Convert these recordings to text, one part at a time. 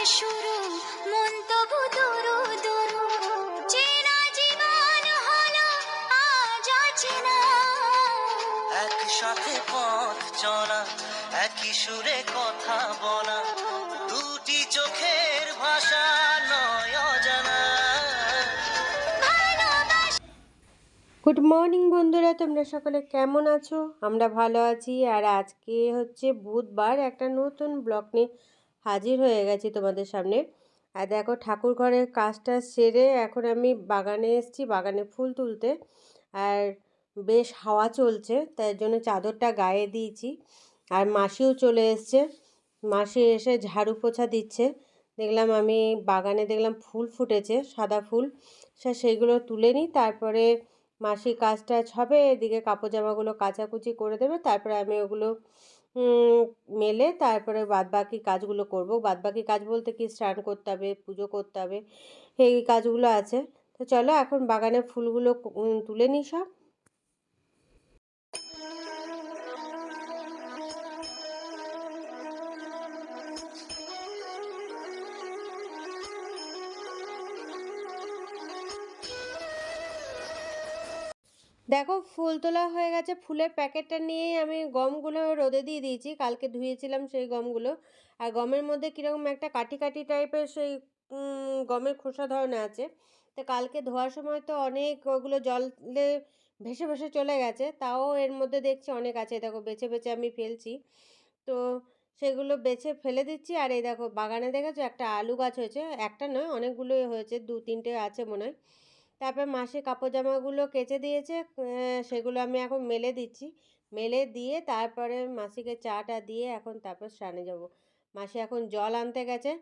শুরু মন তবু দুরু দুরু চেনা জীবন হলো আজ অচেনা একসাথে পথ চলা একই সুরে কথা বলা দুটি চোখের ভাষা নয় অজানা। গুড মর্নিং বন্ধুরা, তোমরা সকলে কেমন আছো? আমরা ভালো আছি। আর আজকে হচ্ছে বুধবার, একটা নতুন ব্লগ নিয়ে হাজির হয়ে গেছি তোমাদের সামনে। আর দেখো, ঠাকুর ঘরের কাজটা সেরে এখন আমি বাগানে এসেছি, বাগানে ফুল তুলতে। আর বেশ হাওয়া চলছে, তাই জন্য চাদরটা গায়ে দিয়েছি। আর মাসিও চলে এসছে, মাসি এসে ঝাড়ু পোছা দিচ্ছে। দেখলাম আমি বাগানে দেখলাম ফুল ফুটেছে, সাদা ফুল, সেইগুলো তুলে নিই, তারপরে মাসি কাজ টাজ হবে, এদিকে কাপড় জামাগুলো কাচাকুচি করে দেবে, তারপরে আমি ওগুলো মেলে তারপরে বাদবাকি কাজগুলো করব। বাদবাকি কাজ বলতে কি, স্নান করতে হবে, পুজো করতে হবে, এই কাজগুলো আছে। তো চলো এখন বাগানের ফুলগুলো তুলে নিই সব। দেখো, ফুল তোলা হয়ে গেছে। ফুলের প্যাকেটটা নিয়েই আমি গমগুলো রোদে দিয়ে দিয়েছি, কালকে ধুয়েছিলাম সেই গমগুলো। আর গমের মধ্যে কীরকম একটা কাঠি কাঠি টাইপের সেই গমের খোসা ধরনের আছে। তো কালকে ধোয়ার সময় তো অনেক ওগুলো জলে ভেসে ভেসে চলে গেছে, তাও এর মধ্যে দেখছি অনেক আছে। দেখো, বেছে বেছে আমি ফেলছি, তো সেগুলো বেছে ফেলে দিচ্ছি। আর এই দেখো, বাগানে দেখেছো একটা আলু গাছ হয়েছে, একটা নয় অনেকগুলোই হয়েছে, 2-3টে আছে মনে হয়। তারপর মাসি কাপড় জামাগুলো কেচে দিয়েছে, সেগুলো আমি এখন মেলে দিচ্ছি। মেলে দিয়ে তারপরে মাসিকে চাটা দিয়ে এখন তারপর স্নানে যাব। মাসি এখন জল আনতে গেছে,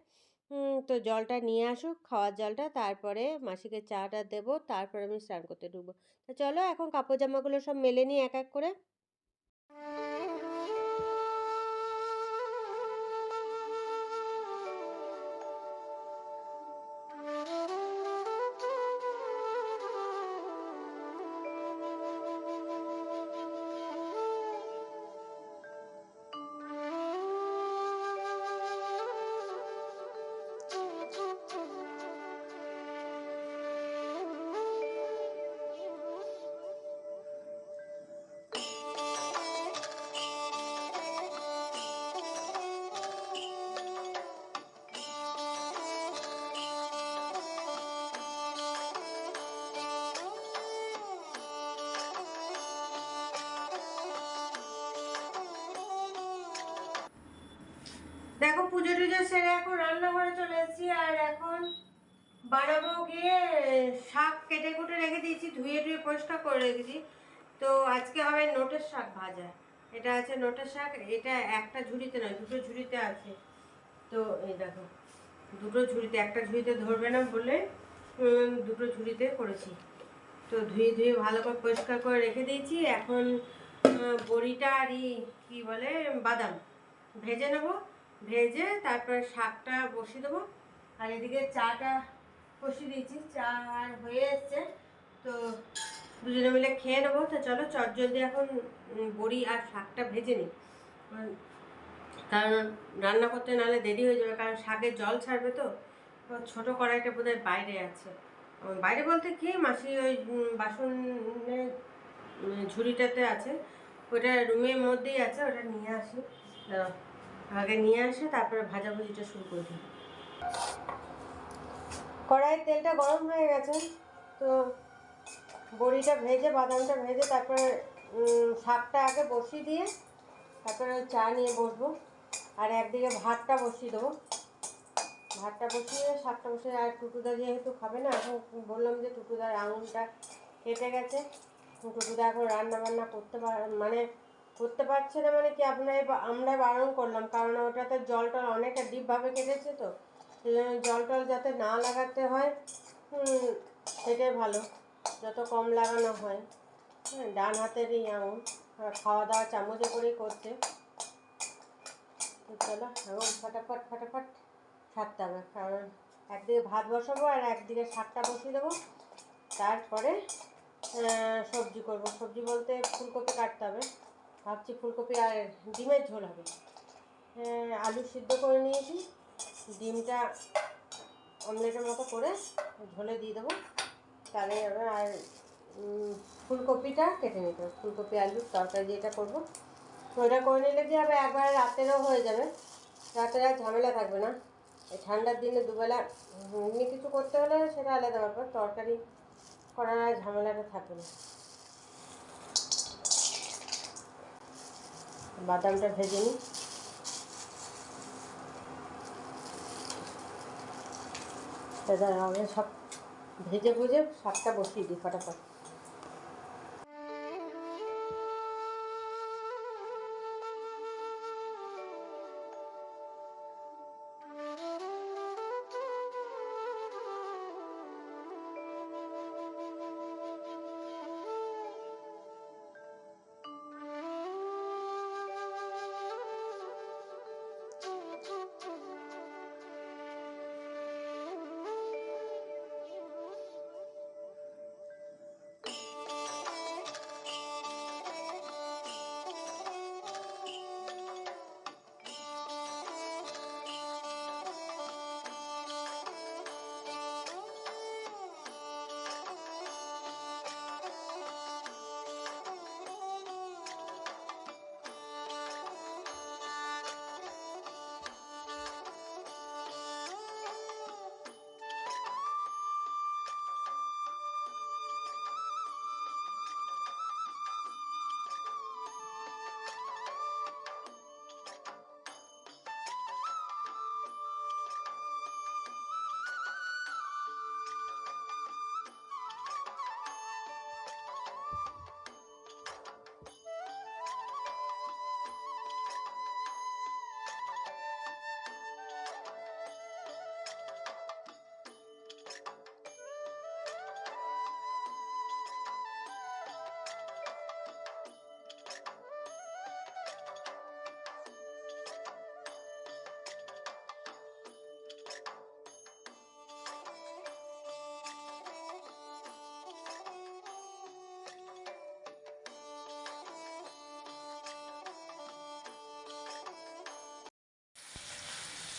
তো জলটা নিয়ে আসুক, খাওয়ার জলটা, তারপরে মাসিকে চাটা দেবো, তারপরে আমি স্নান করতে ঢুকবো। তো চলো এখন কাপড় জামাগুলো সব মেলে নিই এক এক করে। দেখো, পুজো টুজো সেরে এখন রান্নাঘরে চলে এসেছি। আর এখন বানাবো গিয়ে শাক কেটে কুটে রেখে দিয়েছি, ধুয়ে ধুয়ে পরিষ্কার করে রেখেছি। তো আজকে হবে নোটের শাক ভাজা। এটা আছে নোটের শাক, এটা একটা ঝুড়িতে নয়, দুটো ঝুড়িতে আছে। তো এই দেখো, দুটো ঝুড়িতে, একটা ঝুড়িতে ধরবে না বলে দুটো ঝুড়িতে করেছি। তো ধুয়ে ধুয়ে ভালো করে পরিষ্কার করে রেখে দিয়েছি। এখন বড়িটা আর কী বলে বাদাম ভেজে নেবো, ভেজে তারপর শাকটা বসিয়ে দেবো। আর এদিকে চাটা বসিয়ে দিয়েছি, চা আর হয়ে এসছে, তো দুজনে মিলে খেয়ে নেবো। তো চলো চটজলদি এখন বড়ি আর শাকটা ভেজে নিই, কারণ রান্না করতে নাহলে দেরি হয়ে যাবে, কারণ শাকের জল ছাড়বে। তো ছোটো কড়াইটা বোধহয় বাইরে আছে, বাইরে বলতে কি মাসি ওই বাসনের ঝুড়িটাতে আছে, ওটা রুমের মধ্যেই আছে, ওটা নিয়ে আসি। আগে নিয়ে আসে তারপরে ভাজাভুজিটা শুরু করে দিই। কড়াইয়ের তেলটা গরম হয়ে গেছে, তো বড়িটা ভেজে বাদামটা ভেজে তারপরে শাকটা আগে বসিয়ে দিয়ে তারপরে চা নিয়ে বসবো। আর একদিকে ভাতটা বসিয়ে দেবো, ভাতটা বসিয়ে শাকটা বসিয়ে। আর টুটুদা যেহেতু খাবে না, এখন বললাম যে টুটুদার আঙুলটা কেটে গেছে, টুটুদা এখন রান্না বান্না করতে পারছে না, মানে কি আমরা বারণ করলাম, কারণ ওটাতে জল টল অনেকটা ডিপভাবে কেটেছে, তো সেই জন্য জল টল যাতে না লাগাতে হয়, সেটাই ভালো, যত কম লাগানো হয়। ডান হাতেরই আঙুল, খাওয়া দাওয়া চামচে করেই করছে। তো চলো এখন ফটাফট ফটাফট ছাড়তে হবে, কারণ একদিকে ভাত বসাবো আর একদিকে শাকটা বসিয়ে দেবো। তারপরে সবজি করব, সবজি বলতে ফুলকপি কাটতে হবে, ভাবছি ফুলকপি আর ডিমের ঝোল হবে। আলু সিদ্ধ করে নিয়েছি, ডিমটা অমলেটের মতো করে ঝোলে দিয়ে দেবো, তাহলে এবার আর ফুলকপিটা কেটে নিতে হবে, ফুলকপি আলুর তরকারি যেটা করবো ওইটা করে নিলে কি হবে, একবার রাতেরও হয়ে যাবে, রাতের আর ঝামেলা থাকবে না। এই ঠান্ডার দিনে দুবেলা এমনি কিছু করতে হলে সেটা আলাদা ব্যাপার, তরকারি করার আর ঝামেলাটা থাকে না। বাদামটা ভেজে নিই। দাদা আমি সব ভেজে ভুজে শাকটা বসিয়ে দিই ফটাফট।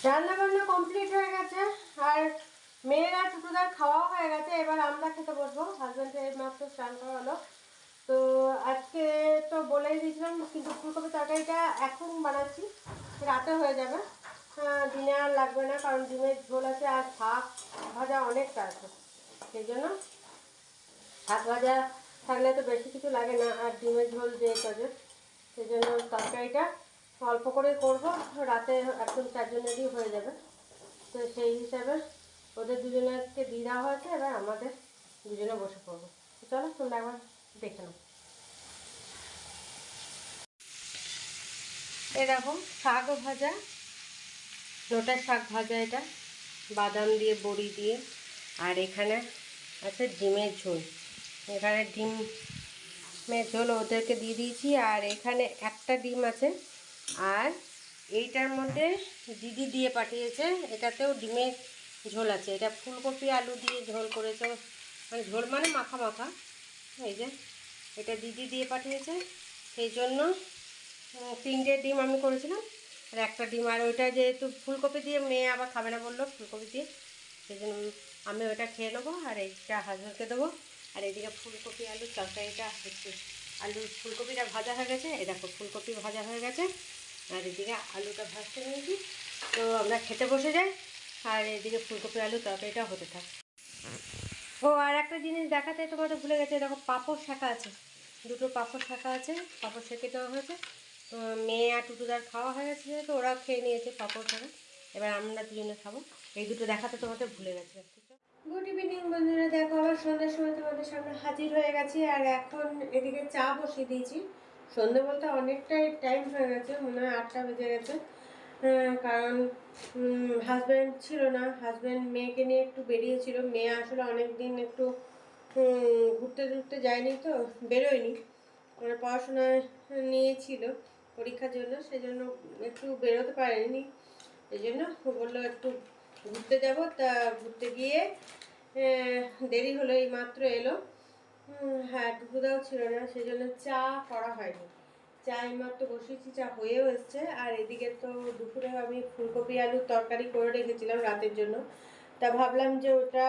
রান্না বান্না কমপ্লিট হয়ে গেছে, আর মেয়েরা টুটুদার খাওয়া হয়ে গেছে, এবার আমরা খেতে বসবো। হাজব্যান্ডের এই মাত্র স্নান করা হলো। তো আজকে তো বলেই দিয়েছিলাম, কিন্তু ফুলকপি তরকারিটা এখন বানাচ্ছি, রাতে হয়ে যাবে, দিনে আর লাগবে না, কারণ ডিমের ঝোল আছে আর শাক ভাজা অনেকটা আছে। সেই জন্য শাক ভাজা থাকলে তো বেশি কিছু লাগে না, আর ডিমের ঝোল যে কাজে, সেই জন্য তরকারিটা অল্প করে করব, রাতে একদম 4 জনেরই হয়ে যাবে। তো সেই হিসাবে ওদের দুজনকে দিয়ে দেওয়া হয়েছে, এবার আমাদের দুজনে বসে পড়বো। চলো তোমরা একবার দেখে নাও। এরকম শাক ভাজা, লোটা শাক ভাজা, এটা বাদাম দিয়ে বড়ি দিয়ে, আর এখানে আছে ডিমের ঝোল। এখানে ডিমের ঝোল ওদেরকে দিয়ে দিয়েছি, আর এখানে একটা ডিম আছে, আর এইটার মধ্যে দিদি দিয়ে পাঠিয়েছে, এটাতেও ডিমের ঝোল আছে। এটা ফুলকপি আলু দিয়ে ঝোল করেছে, মানে ঝোল মানে মাখা মাখা। এই যে এটা দিদি দিয়ে পাঠিয়েছে, সেই জন্য 3টে ডিম আমি করেছিলাম, আর একটা ডিম। আর ওইটা যেহেতু ফুলকপি দিয়ে মেয়ে আবার খাবে না বললো ফুলকপি দিয়ে, সেই জন্য আমি ওইটা খেয়ে নেবো, আর এইটা হাজবেন্ডকে দেবো। আর এইদিকে ফুলকপি আলুর তরকারিটা হচ্ছে, আলু ফুলকপিটা ভাজা হয়ে গেছে, এই দেখো ফুলকপি ভাজা হয়ে গেছে, আর এদিকে আলুটা ভাজতে নিয়েছি। তো আমরা খেতে বসে যাই, আর এদিকে ফুলকপি আলুর তরকারিটা হতে থাকে। ও আর একটা জিনিস দেখাতে তোমাদের ভুলে গেছে, দেখো পাঁপড় শাঁকা আছে, 2টো পাঁপড় শাঁকা আছে, পাঁপড় সেঁকে দেওয়া হয়েছে। মেয়ে আর টুটুদার খাওয়া হয়ে গেছে, তো ওরা খেয়ে নিয়েছে পাঁপড় শাঁকা, এবার আমরা দুজনে খাবো। এই দুটো দেখাতে তোমাদের ভুলে গেছে। গুড ইভিনিং বন্ধুরা, দেখো আবার সন্ধ্যার সময় তোমাদের সামনে হাজির হয়ে গেছি, আর এখন এদিকে চা বসিয়ে দিয়েছি। সন্ধ্যে বলতে অনেকটাই টাইম হয়ে গেছে, মনে হয় 8টা বেজে গেছে, কারণ হাজব্যান্ড ছিল না, হাজব্যান্ড মেয়েকে নিয়ে একটু বেরিয়েছিল। মেয়ে আসলে অনেক দিন একটু ঘুরতে টুরতে যায়নি, তো বেরোয়নি, মানে পড়াশোনায় নিয়েছিল পরীক্ষার জন্য, সেই জন্য একটু বেরোতে পারেনি। এই জন্য বললো একটু ঘুরতে যাব, তা ঘুরতে গিয়ে দেরি হলো, এই মাত্র এলো। হ্যাঁ টুকুদাও ছিল না, সেই জন্য চা করা হয়নি। চা এইমাত্র বসিয়েছি, চা হয়েও এসছে। আর এদিকে তো দুপুরে আমি ফুলকপি আলুর তরকারি করে রেখেছিলাম রাতের জন্য। তা ভাবলাম যে ওটা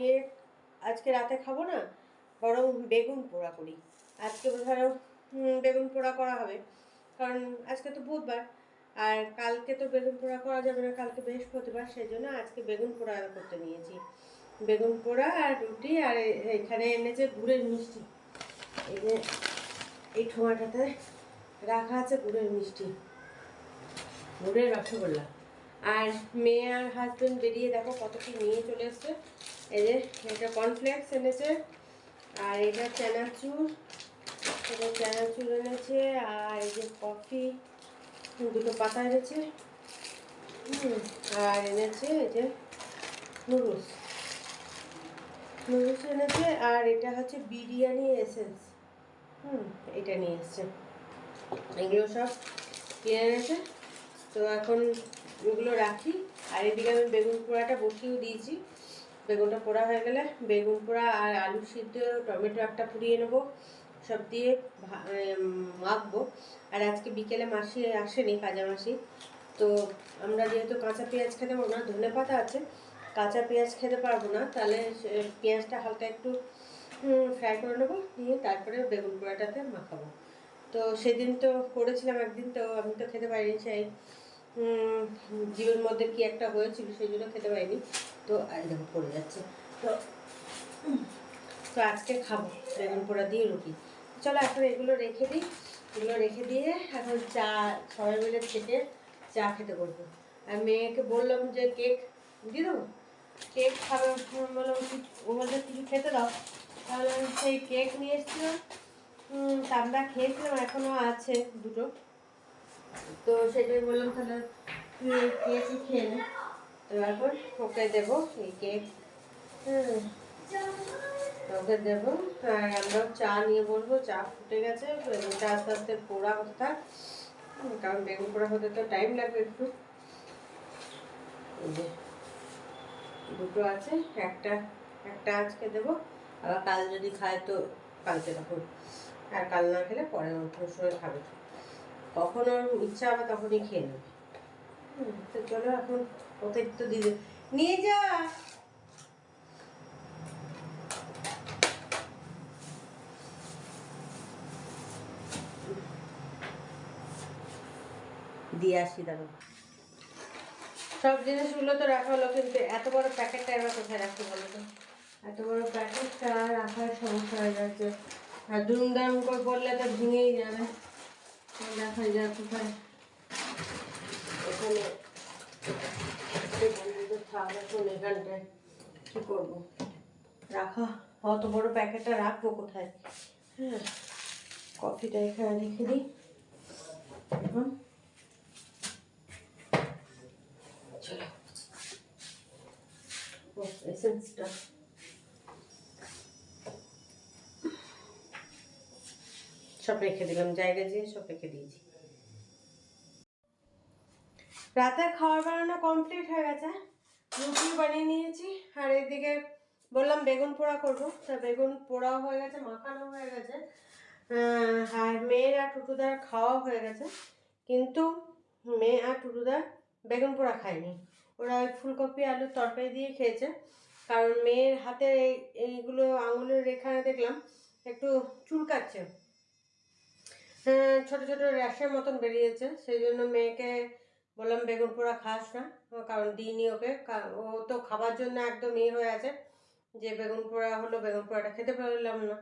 ইয়ে আজকে রাতে খাবো না, বরং বেগুন পোড়া করি। আজকে ধরো বেগুন পোড়া করা হবে, কারণ আজকে তো বুধবার, আর কালকে তো বেগুন পোড়া করা যাবে না, কালকে বৃহস্পতিবার, সেই জন্য আজকে বেগুন পোড়া করতে নিয়েছি। বেগুন পোড়া আর রুটি, আর এখানে এনেছে গুড়ের মিষ্টি। এই যে এই ঠোঙাটাতে রাখা আছে গুড়ের মিষ্টি, গুড়ের রসগোল্লা। আর মেয়ে আর হাজবেন্ড বেরিয়ে দেখো কত কি নিয়ে চলে এসছে। এই যে এটা কর্নফ্লেক্স এনেছে, আর এটা চানাচুর, এটা চানাচুর এনেছে, আর এই যে কফি দুটো পাতা এনেছে, আর এনেছে এই যে নুডলস, নুডলস এনেছে, আর এটা হচ্ছে বিরিয়ানি এসেন্স, এটা নিয়ে এসছে। এগুলো সব কিনে এনেছে। তো এখন এগুলো রাখি। আর এদিকে আমি বেগুন পোড়াটা বসিয়েও দিয়েছি। বেগুনটা পোড়া হয়ে গেলে বেগুন পোড়া আর আলু সিদ্ধ, টমেটো একটা পুড়িয়ে নেবো, সব দিয়ে মাখবো। আর আজকে বিকেলে মাসি আসেনি, কাজা মাসি, তো আমরা যেহেতু কাঁচা পেঁয়াজ খেতে পারবো না, ধনে পাতা আছে, কাঁচা পেঁয়াজ খেতে পারবো না, তাহলে পেঁয়াজটা হালকা একটু ফ্রাই করে নেবো, নিয়ে তারপরে বেগুন পোড়াটাতে মাখাবো। তো সেদিন তো করেছিলাম একদিন, তো আমি তো খেতে পারিনি, সেই জীবের মধ্যে কি একটা হয়েছিল সেই জন্য খেতে পারিনি। তো একদম পড়ে যাচ্ছে। তো তো আজকে খাবো বেগুন পোড়া দিয়ে রুটি। চলো এখন এগুলো রেখে দিই, এগুলো রেখে দিয়ে এখন চা সবাই মিলে থেকে চা খেতে বলবো। আর মেয়েকে বললাম যে কেক দিয়ে দেবো, কেক খাবে, বললাম ও বলতে কিছু খেতে দাও, তাহলে সেই কেক নিয়ে এসেছিলাম, আমরা খেয়েছিলাম, এখনও আছে দুটো। তো সেটাই বললাম তাহলে তুই এই কেকই খেয়ে নে। তো এখন ওকে দেবো এই কেক, ওকে দেবো। আর আমরাও চা নিয়ে বলবো, চা ফুটে গেছে, বেগুনটা আস্তে আস্তে পোড়া হতে, কারণ বেগুন পোড়া হতে তো টাইম লাগবে একটু। এই যে দুটো আছে, একটা একটা আজকে দেবো, আবার কাল যদি খায় তো কালকে তখন, আর কাল না খেলে পরে অন্য সময় খাবে, কখন ওর ইচ্ছা হবে তখনই খেয়ে নেবে। তো চলো এখন ওকে তো দিদি নিয়ে যা, দিয়ে আসি দাঁড়ো। সব জিনিসগুলো তো রাখা হলো, কিন্তু এত বড় প্যাকেটটা এবার কোথায় রাখি বলো তো? এত বড় প্যাকেটটা রাখার সমস্যা হয়ে যাচ্ছে, আর দুমদাম করে বললে তো ভেঙেই যাবে। দেখা যায় কোথায়, এখানে থাক এখন এখানটায়, কী করবো রাখা, অত বড় প্যাকেটটা রাখবো কোথায়? হ্যাঁ, কফিটা এখানে রেখে দিই এখন। চলো এসেন্সটা সব রেখে দিলাম, জায়গায় যেয়ে সব রেখে দিয়েছি। রাতের খাবার বানানো কমপ্লিট হয়ে গেছে, রুটি বানিয়ে নিয়েছি, আর এদিকে বললাম বেগুন পোড়া করবো, তা বেগুন পোড়াও হয়ে গেছে, মাখানো হয়ে গেছে, আর মেয়ের আর টুটুদার খাওয়া হয়ে গেছে। কিন্তু মেয়ে আর টুটুদার বেগুন পোড়া খায়নি, ওরা ওই ফুলকপি আলুর তরকারি দিয়ে খেয়েছে। কারণ মেয়ের হাতে এইগুলো আঙুলের এখানে দেখলাম একটু চুলকাচ্ছে, ছোটো ছোটো র্যাশের মতন বেরিয়েছে, সেই জন্য মেয়েকে বললাম বেগুন পোড়া খাস না, কারণ দিইনি ওকে, ও তো খাবার জন্য একদম ইয়ে হয়ে আছে যে বেগুন পোড়া হলো, বেগুন পোড়াটা খেতে পারলাম না।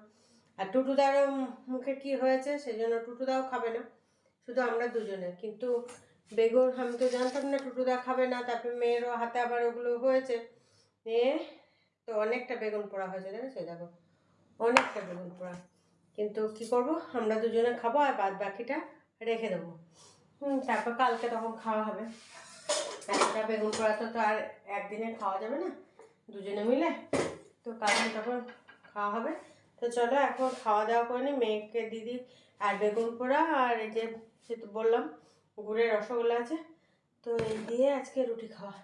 আর টুটুদারও মুখে কি হয়েছে সেই জন্য টুটুদাও খাবে না, শুধু আমরা দুজনে। কিন্তু বেগুন আমি তো জানতাম না টুটুদা খাবে না, তারপরে মেয়েরও হাতে আবার ওগুলো হয়েছে, মেয়ে তো অনেকটা বেগুন পোড়া হয়েছে, দেখেছো দেখো অনেকটা বেগুন পোড়া। কিন্তু কি করব, আমরা দুজনে খাবো আর বাদ বাকিটা রেখে দেবো, তারপর কালকে তখন খাওয়া হবে। একটা বেগুন পোড়া তো আর একদিনে খাওয়া যাবে না দুজনে মিলে, তো কালকে তখন খাওয়া হবে। তো চলো এখন খাওয়া দাওয়া করে নি, মেয়েকে দিদি আর বেগুন পোড়া আর এই যে সে তো বললাম গুড়ের রসগোল্লা আছে, তো এই দিয়ে আজকে রুটি খাওয়া।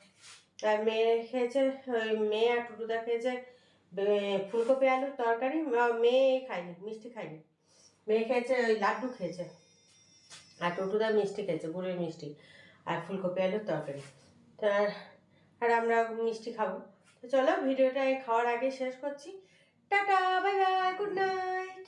আর মেয়ে খেয়েছে, ওই মেয়ে আর টুটুদা খেয়েছে ফুলকপি আলুর তরকারি, মেয়ে খায়নি, মিষ্টি খায়নি, মেয়ে খেয়েছে ওই লাড্ডু খেয়েছে, আর টুটুদা মিষ্টি খেয়েছে, গুড়ের মিষ্টি, আর ফুলকপি আলুর তরকারি। তো আর আমরা মিষ্টি খাবো। তো চলো ভিডিওটা খাওয়ার আগে শেষ করছি। Tata, bye bye, good night.